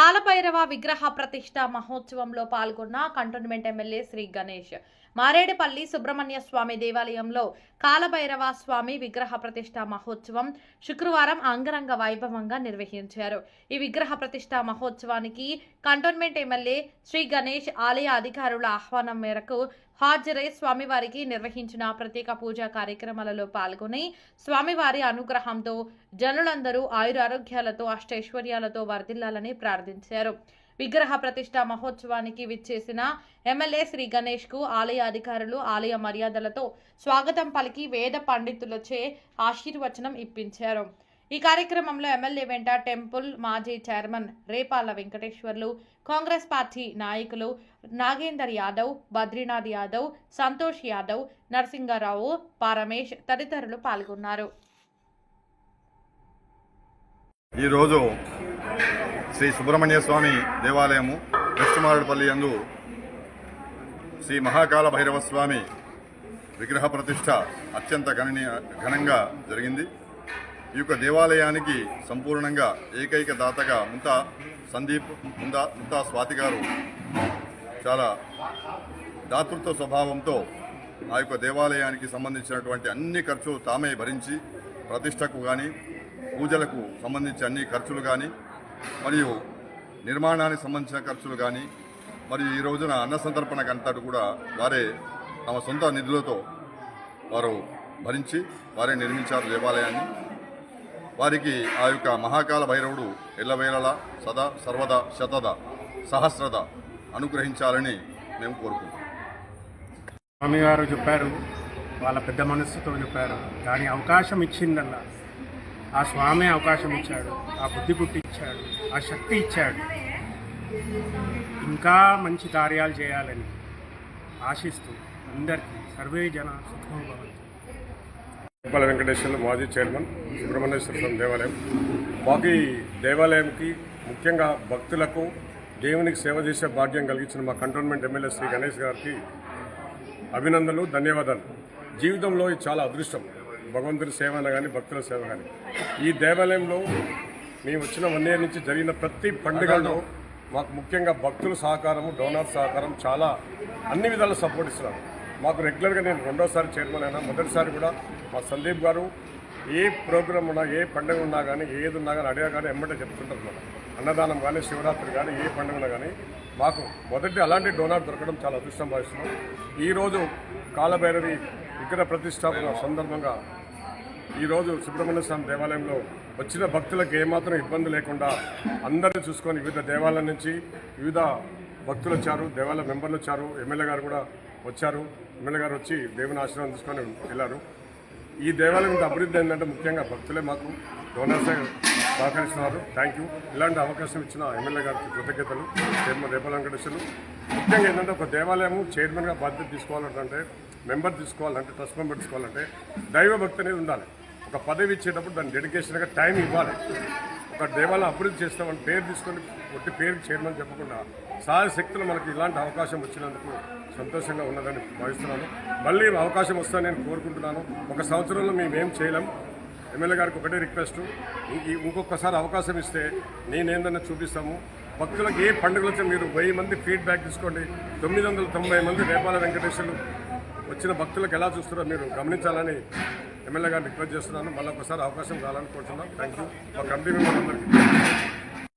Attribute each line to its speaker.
Speaker 1: కాలభైరవ విగ్రహ ప్రతిష్ఠ మహోత్సవంలో పాల్గొన్న కంటోన్మెంట్ ఎమ్మెల్యే శ్రీ గణేష్ మారేడుపల్లి సుబ్రహ్మణ్య స్వామి దేవాలయంలో కాలభైరవ స్వామి విగ్రహ ప్రతిష్ఠ మహోత్సవం శుక్రవారం అంగరంగ వైభవంగా నిర్వహించారు. ఈ విగ్రహ ప్రతిష్ఠ మహోత్సవానికి కంటోన్మెంట్ ఎమ్మెల్యే శ్రీ గణేష్ ఆలయ అధికారుల ఆహ్వానం మేరకు హాజరై స్వామివారికి నిర్వహించిన ప్రత్యేక పూజా కార్యక్రమాలలో పాల్గొని స్వామివారి అనుగ్రహంతో జనులందరూ ఆయురారోగ్యాలతో అష్టైశ్వర్యాలతో వర్ధిల్లాలని ప్రార్థించారు. విగ్రహ ప్రతిష్ఠ మహోత్సవానికి విచ్చేసిన ఎమ్మెల్యే శ్రీ గణేష్ కు ఆలయ అధికారులు ఆలయ మర్యాదలతో స్వాగతం పలికి వేద పండితులచే ఆశీర్వచనం ఇప్పించారు. ఈ కార్యక్రమంలో ఎమ్మెల్యే వెంట టెంపుల్ మాజీ చైర్మన్ రేపాల వెంకటేశ్వర్లు, కాంగ్రెస్ పార్టీ నాయకులు నాగేందర్ యాదవ్, బద్రీనాథ్ యాదవ్, సంతోష్ యాదవ్, నరసింగారావు, పరమేష్ తదితరులు పాల్గొన్నారు.
Speaker 2: ఈరోజు శ్రీ సుబ్రహ్మణ్య స్వామి దేవాలయము వెస్ట్ మారేడుపల్లి యందు శ్రీ మహాకాల భైరవ స్వామి విగ్రహ ప్రతిష్ఠ అత్యంత ఘనంగా జరిగింది. ఈ యొక్క దేవాలయానికి సంపూర్ణంగా ఏకైక దాతగా ముంతా స్వాతి గారు చాలా దాతృత్వ స్వభావంతో ఆ యొక్క దేవాలయానికి సంబంధించినటువంటి అన్ని ఖర్చులు తామే భరించి ప్రతిష్టకు కానీ పూజలకు సంబంధించి అన్ని ఖర్చులు కానీ మరియు నిర్మాణానికి సంబంధించిన ఖర్చులు కానీ మరియు ఈ రోజున అన్న సంతర్పణకు అంతటి కూడా వారే తమ సొంత నిధులతో వారు భరించి వారే నిర్మించారు దేవాలయాన్ని. వారికి ఆ యొక్క మహాకాల భైరవుడు ఎల్లవేళలా సదా సర్వదా శతద సహస్రద అనుగ్రహించాలని మేము కోరుకుంటున్నాం.
Speaker 3: స్వామిగారు చెప్పారు, వాళ్ళ పెద్ద మనస్సుతో చెప్పారు. దాని అవకాశం ఇచ్చిందల్లా ఆ స్వామి అవకాశం ఇచ్చాడు, ఆ బుద్ధి పుట్టించాడు, ఆ శక్తి ఇచ్చాడు. ఇంకా మంచి కార్యాలు చేయాలని ఆశిస్తూ అందరికీ సర్వే జన సుఖం భవంతు.
Speaker 4: రేపాల వెంకటేశ్వర్లు మాజీ చైర్మన్ సుబ్రహ్మణ్యేశ్వర స్వామి దేవాలయం. మాకు ఈ దేవాలయంకి ముఖ్యంగా భక్తులకు దేవునికి సేవ చేసే భాగ్యం కలిగించిన మా కంటోన్మెంట్ ఎమ్మెల్యే శ్రీ గణేష్ గారికి అభినందనలు, ధన్యవాదాలు. జీవితంలో ఇది చాలా అదృష్టం, భగవంతుని సేవ కానీ భక్తుల సేవ కానీ. ఈ దేవాలయంలో మేము వచ్చిన 1 year నుంచి జరిగిన ప్రతి పండుగల్లో మాకు ముఖ్యంగా భక్తుల సహకారము, డోనర్ సహకారం చాలా అన్ని విధాలు సపోర్ట్ ఇస్తున్నారు. మాకు రెగ్యులర్గా నేను 2వ చైర్మన్ అయినా, మొదటిసారి కూడా మా సందీప్ గారు ఏ ప్రోగ్రామ్ ఉన్నా, ఏ పండుగ ఉన్నా కానీ, ఏది ఉన్నా కానీ అడిగా కానీ ఎమ్మటే చెప్తుంటారు. మన అన్నదానం కానీ, శివరాత్రి కానీ, ఏ పండుగ ఉన్నా కానీ మాకు మొదటి అలాంటి డోనర్ దొరకడం చాలా అదృష్టం భావిస్తున్నాం. ఈరోజు కాలభైరవి విగ్రహ ప్రతిష్టాపన సందర్భంగా ఈరోజు సుబ్రహ్మణ్య స్వామి దేవాలయంలో వచ్చిన భక్తులకు ఏమాత్రం ఇబ్బంది లేకుండా అందరినీ చూసుకొని వివిధ దేవాలయాల నుంచి వివిధ భక్తులు వచ్చారు, దేవాలయ మెంబర్లు వచ్చారు, ఎమ్మెల్యే గారు కూడా వచ్చారు. ఎమ్మెల్యే గారు వచ్చి దేవుని ఆశీర్వాదం తీసుకొని వెళ్ళారు. ఈ దేవాలయం ఇంత అభివృద్ధి ఏంటంటే ముఖ్యంగా భక్తులే మాకు డోనర్సే సహకరిస్తున్నారు. Thank you. ఇలాంటి అవకాశం ఇచ్చిన ఎమ్మెల్యే గారికి కృతజ్ఞతలు. చైర్మన్ రేపాల వెంకటేశ్వర్లు. ముఖ్యంగా ఏంటంటే ఒక దేవాలయము చైర్మన్గా బాధ్యత తీసుకోవాలంటే, మెంబర్ తీసుకోవాలంటే, ట్రస్ట్ మెంబర్ తీసుకోవాలంటే దైవభక్తి అనేది ఉండాలి. ఒక పదవి ఇచ్చేటప్పుడు దాని డెడికేషన్గా టైం ఇవ్వాలి. ఒక దేవాలయం అభివృద్ధి చేస్తామని పేరు తీసుకొని ఒట్టి పేరుకి చైర్మన్ చెప్పకుండా సహాయ శక్తులు మనకి ఇలాంటి అవకాశం వచ్చినందుకు సంతోషంగా ఉన్నదని భావిస్తున్నాను. మళ్ళీ అవకాశం వస్తుందని నేను కోరుకుంటున్నాను. 1 సంవత్సరంలో మేమేం చేయలేం. ఎమ్మెల్యే గారికి ఒకటే రిక్వెస్ట్, ఇంకొకసారి అవకాశం ఇస్తే నేనేందన్నా చూపిస్తాము. భక్తులకు ఏ పండుగలు వచ్చి మీరు 1000 మంది ఫీడ్బ్యాక్ తీసుకోండి. 990 మంది రేపాల వెంకటేశ్వర్లు వచ్చిన భక్తులకు ఎలా చూస్తారో మీరు గమనించాలని ఎమ్మెల్యే గారిని రిక్వెస్ట్ చేస్తున్నాను. మళ్ళీ ఒకసారి అవకాశం కావాలని కోరుతున్నాను. Thank you. మా కమిటీ మెంబర్ అందరికీ